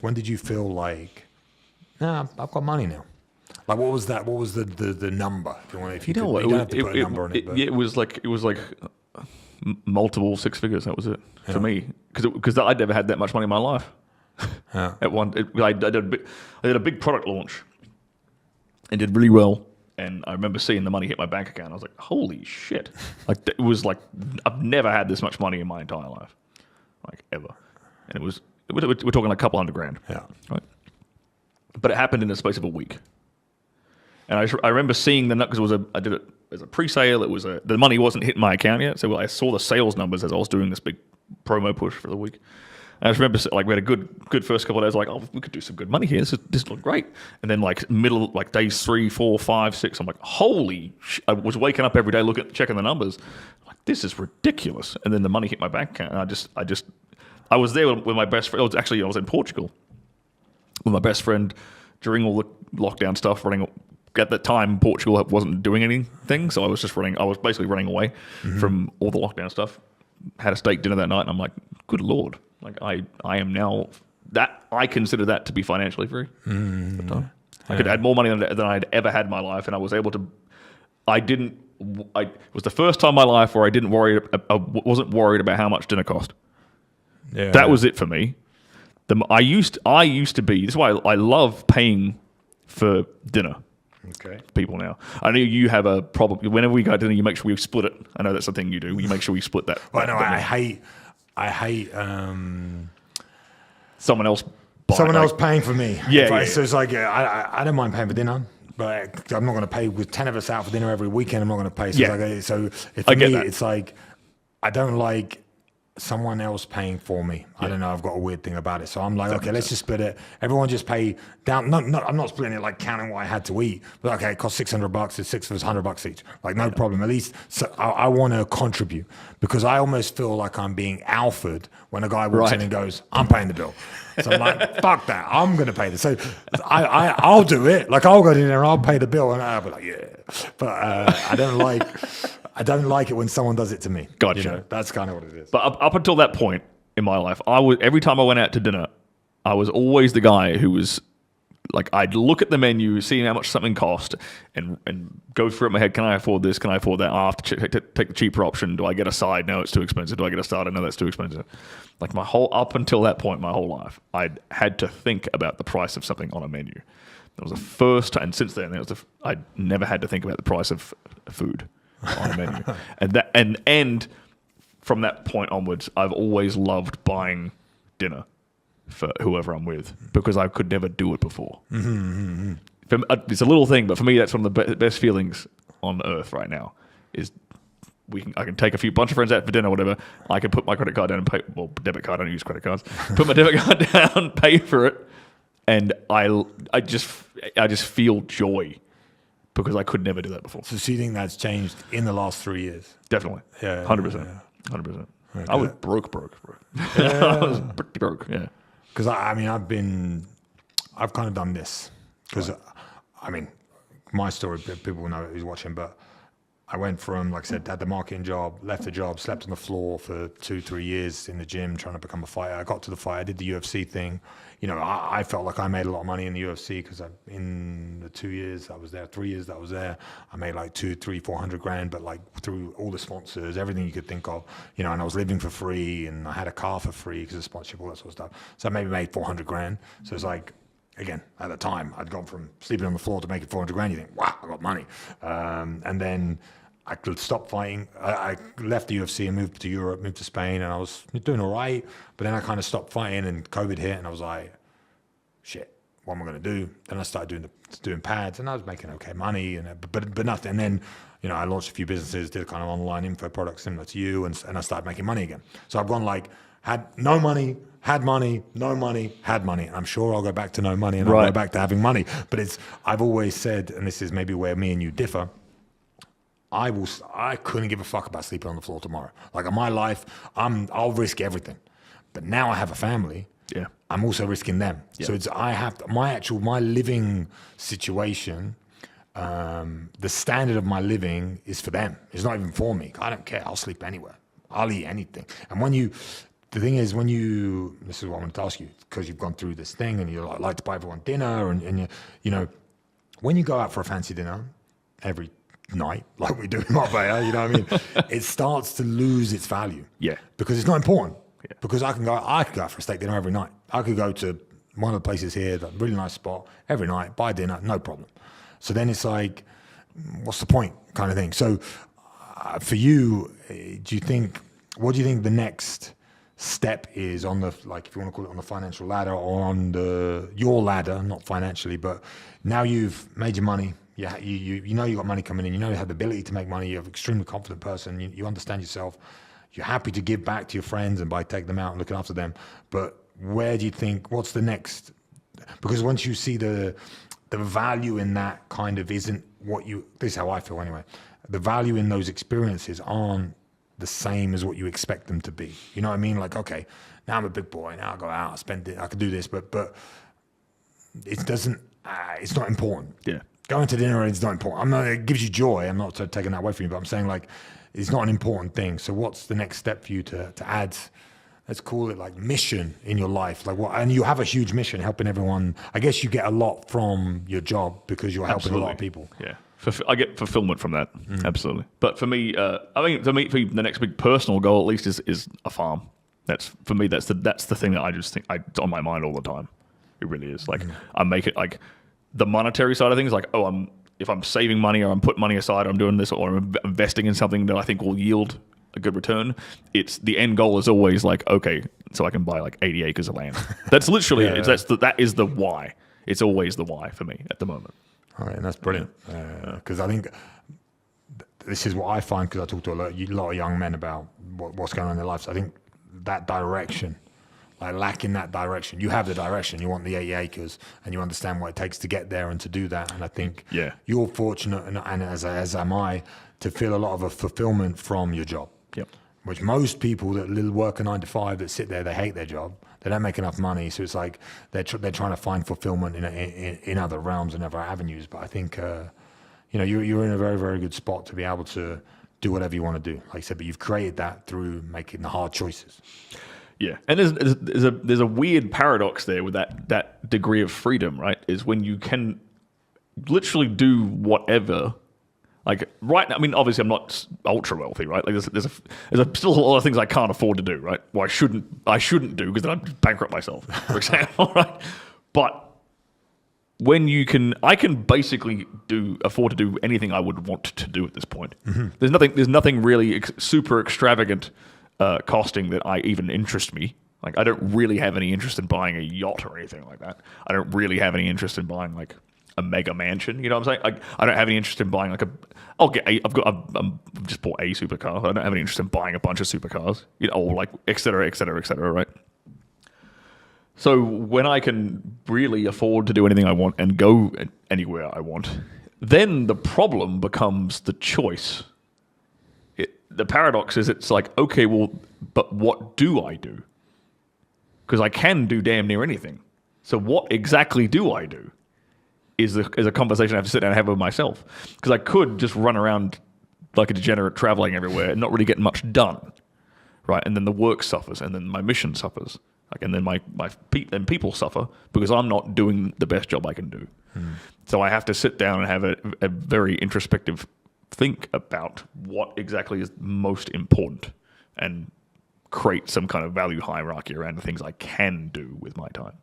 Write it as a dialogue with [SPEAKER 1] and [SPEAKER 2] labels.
[SPEAKER 1] When did you feel like, nah, I've got money now? Like, what was that? What was the number? If you want, if you
[SPEAKER 2] know
[SPEAKER 1] could,
[SPEAKER 2] what?
[SPEAKER 1] you don't have to put a number on it. But.
[SPEAKER 2] Yeah, it was like multiple six figures. That was it for me, because I'd never had that much money in my life.
[SPEAKER 1] Yeah.
[SPEAKER 2] I did a big product launch and did really well. And I remember seeing the money hit my bank account. I was like, holy shit. Like, it was like, I've never had this much money in my entire life. Like, ever. And we're talking like a couple $100,000.
[SPEAKER 1] Yeah.
[SPEAKER 2] Right? But it happened in the space of a week. And I remember seeing the, because I did it as a pre-sale. The money wasn't hitting my account yet. So I saw the sales numbers as I was doing this big promo push for the week. And I just remember, like, we had a good first couple of days, like, oh, we could do some good money here. This looked great. And then, like, days 3, 4, 5, 6, I'm like, holy I was waking up every day checking the numbers. I'm like, this is ridiculous. And then the money hit my bank account. And I was there with my best friend. I was in Portugal with my best friend during all the lockdown stuff, running. At that time, Portugal wasn't doing anything. So I was basically running away from all the lockdown stuff. Had a steak dinner that night, and I'm like, good Lord. Like, I am now, that I consider that to be financially free. At the time. I could add more money than I'd ever had in my life, and I was able to. It was the first time in my life where I wasn't worried about how much dinner cost.
[SPEAKER 1] Yeah.
[SPEAKER 2] That was it for me. I used to be. This is why I love paying for dinner.
[SPEAKER 1] Okay.
[SPEAKER 2] People now. I know you have a problem. Whenever we go to dinner, you make sure we split it. I know that's the thing you do. You make sure we split that.
[SPEAKER 1] Well, no, I hate
[SPEAKER 2] someone else.
[SPEAKER 1] Else paying for me.
[SPEAKER 2] Yeah.
[SPEAKER 1] So it's like, I don't mind paying for dinner, but I'm not going to pay with 10 of us out for dinner every weekend. I'm not going to pay. So for me, it's like, I don't like someone else paying for me. I don't know. I've got a weird thing about it. So I'm like, okay, let's just split it. Everyone just pay down. No, I'm not splitting it like counting what I had to eat. But okay, it costs $600. It's 6 of us, $100 each. Like, no problem. At least I want to contribute, because I almost feel like I'm being alphaed when a guy walks in and goes, I'm paying the bill. So I'm like, fuck that. I'm going to pay this. So I'll do it. Like, I'll go in there and I'll pay the bill, and I'll be like, yeah. But I don't like it when someone does it to me.
[SPEAKER 2] Gotcha.
[SPEAKER 1] You know, that's kind of what it is.
[SPEAKER 2] But up until that point in my life, every time I went out to dinner, I was always the guy who was like, I'd look at the menu, see how much something cost, and go through it in my head. Can I afford this? Can I afford that? I have to take the cheaper option. Do I get a side? No, it's too expensive. Do I get a starter? No, that's too expensive. Like, up until that point, my whole life, I'd had to think about the price of something on a menu. That was the first time, and since then, I'd never had to think about the price of food on a menu. And from that point onwards, I've always loved buying dinner for whoever I'm with, because I could never do it before. It's a little thing, but for me, that's one of the best feelings on earth right now. Is I can take bunch of friends out for dinner, or whatever. I can put my credit card down and pay. Well, debit card. I don't use credit cards. Put my debit card down, pay for it, and I just feel joy, because I could never do that before.
[SPEAKER 1] So do you think that's changed in the last 3 years?
[SPEAKER 2] Definitely.
[SPEAKER 1] Yeah.
[SPEAKER 2] 100%. 100%.
[SPEAKER 1] Okay.
[SPEAKER 2] I was broke.
[SPEAKER 1] Yeah.
[SPEAKER 2] I was pretty broke. Yeah.
[SPEAKER 1] Because I've kind of done this. Because my story, people will know who's watching, but I went from, like I said, had the marketing job, left the job, slept on the floor for 2-3 years in the gym trying to become a fighter. I got to the fight, I did the UFC thing. You know, I felt like I made a lot of money in the UFC, because in the 2 years I was there, 3 years that I was there, I made like 200-400 grand, but like through all the sponsors, everything you could think of, you know, and I was living for free, and I had a car for free because of sponsorship, all that sort of stuff. So I maybe made 400 grand. So it's like, again, at the time, I'd gone from sleeping on the floor to making 400 grand. You think, wow, I got money. And then I could stop fighting. I left the UFC and moved to Europe, moved to Spain, and I was doing all right. But then I kind of stopped fighting, and COVID hit, and I was like, shit, what am I going to do? Then I started doing pads, and I was making okay money, but nothing. And then, you know, I launched a few businesses, did kind of online info products similar to you, and I started making money again. So I've gone like, had no money, had money, no money, had money. And I'm sure I'll go back to no money, and I'll go back to having money. But I've always said, and this is maybe where me and you differ, I couldn't give a fuck about sleeping on the floor tomorrow. Like, in my life, I'll risk everything. But now I have a family.
[SPEAKER 2] Yeah.
[SPEAKER 1] I'm also risking them. Yeah. So my living situation, the standard of my living is for them. It's not even for me. I don't care. I'll sleep anywhere. I'll eat anything. And when you the thing is, this is what I wanted to ask you, because you've gone through this thing and you like to buy everyone dinner and you know, when you go out for a fancy dinner every night, like we do in Marbella, you know what I mean? It starts to lose its value.
[SPEAKER 2] Yeah.
[SPEAKER 1] Because it's not important. Yeah. Because I could go out for a steak dinner every night. I could go to one of the places here, that really nice spot, every night, buy dinner, no problem. So then it's like, what's the point kind of thing? So for you, what do you think the next step is on the, like, if you want to call it on the financial ladder or on your ladder, not financially, but now you've made your money. Yeah, you know you got money coming in. You know you have the ability to make money. You're an extremely confident person. You understand yourself. You're happy to give back to your friends and by take them out and looking after them. But where do you think? What's the next? Because once you see the value in that kind of isn't what you. This is how I feel anyway. The value in those experiences aren't the same as what you expect them to be. You know what I mean? Like, okay, now I'm a big boy. Now I go out, I spend it. I can do this, but it doesn't. It's not important.
[SPEAKER 2] Yeah.
[SPEAKER 1] Going to dinner is not important. It gives you joy. I'm not taking that away from you, but I'm saying, like, it's not an important thing. So what's the next step for you to add, let's call it, like, mission in your life? Like, what? And you have a huge mission, helping everyone. I guess you get a lot from your job because you're helping a lot of people.
[SPEAKER 2] Yeah. I get fulfillment from that. Absolutely. But for me, for the next big personal goal, at least, is a farm. That's the thing that I just think it's on my mind all the time. It really is. Like, I make it like, the monetary side of things, like, if I'm saving money or I'm putting money aside, or I'm doing this, or I'm investing in something that I think will yield a good return, it's the end goal is always like, okay, so I can buy like 80 acres of land. That's literally it. That is the why. It's always the why for me at the moment.
[SPEAKER 1] All right, and that's brilliant. Because I think this is what I find, because I talk to a lot of young men about what's going on in their lives. I think that direction, like lacking that direction. You have the direction. You want the 80 acres, and you understand what it takes to get there and to do that. And I think you're fortunate, and as am I, to feel a lot of a fulfillment from your job.
[SPEAKER 2] Yep.
[SPEAKER 1] Which most people that work a 9 to 5 that sit there, they hate their job. They don't make enough money, so it's like they're trying to find fulfillment in other realms and other avenues. But I think you're in a very, very good spot to be able to do whatever you want to do. Like I said, but you've created that through making the hard choices.
[SPEAKER 2] Yeah, and there's a weird paradox there with that degree of freedom, right? Is when you can literally do whatever. Like right now, I mean, obviously I'm not ultra wealthy, right? Like there's still a lot of things I can't afford to do, right? Well, I shouldn't do, because then I'd bankrupt myself, for example, right? But when I can basically afford to do anything I would want to do at this point. Mm-hmm. There's nothing really super extravagant costing that I even interest me. Like, I don't really have any interest in buying a yacht or anything like that. I don't really have any interest in buying like a mega mansion. You know what I'm saying? Like, I don't have any interest in buying like I've just bought a supercar. I don't have any interest in buying a bunch of supercars. You know, or like et cetera, et cetera, et cetera, right? So when I can really afford to do anything I want and go anywhere I want, then the problem becomes the choice. The paradox is, it's like, okay, well, but what do I do? Because I can do damn near anything. So what exactly do I do? Is a conversation I have to sit down and have with myself. Because I could just run around like a degenerate traveling everywhere and not really get much done, right? And then the work suffers, and then my mission suffers, like, and then people suffer because I'm not doing the best job I can do. So I have to sit down and have a very introspective think about what exactly is most important and create some kind of value hierarchy around the things I can do with my time.